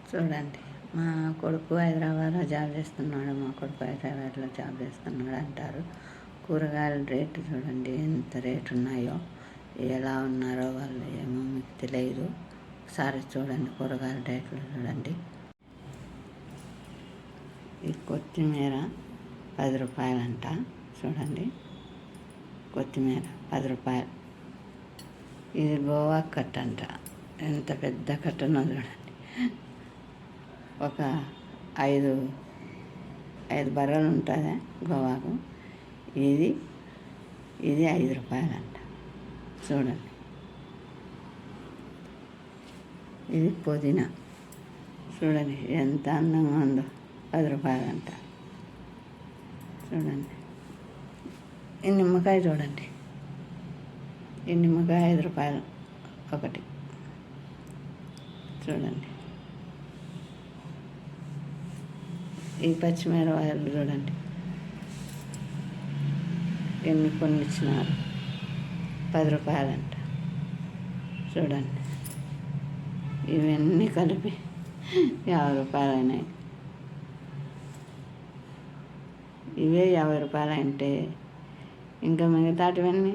చూడండి, మా కొడుకు హైదరాబాద్లో జాబ్ చేస్తున్నాడు, మా కొడుకు హైదరాబాద్లో జాబ్ చేస్తున్నాడు అంటారు. కూరగాయల రేటు చూడండి ఎంత రేటు ఉన్నాయో, ఎలా ఉన్నారో వాళ్ళు ఏమో మీకు తెలియదు. ఒకసారి చూడండి, కూరగాయల రేట్లు చూడండి. ఈ కొత్తిమీర 10 రూపాయలంట. చూడండి, కొత్తిమీర 10 రూపాయలు. ఇది గోవా కట్ట అంట. ఎంత పెద్ద కట్టనో చూడండి. ఒక 5 బర్రెలు ఉంటుంది గోవాకు. ఇది 5 రూపాయలంట. చూడండి, ఇది పుదీనా. చూడండి ఎంత అందంగా ఉందో, 10 రూపాయలంట. చూడండి, ఈ నిమ్మకాయ చూడండి, ఈ నిమ్మకాయ 5 రూపాయలు ఒకటి. చూడండి, ఈ పచ్చిమిరపకాయలు చూడండి కొన్ని ఇచ్చినారు, 10 రూపాయలంట. చూడండి, ఇవన్నీ కలిపి 50 రూపాయలు అయినాయి. ఇవే 50 రూపాయలు అంటే ఇంకా మిగతాటివన్నీ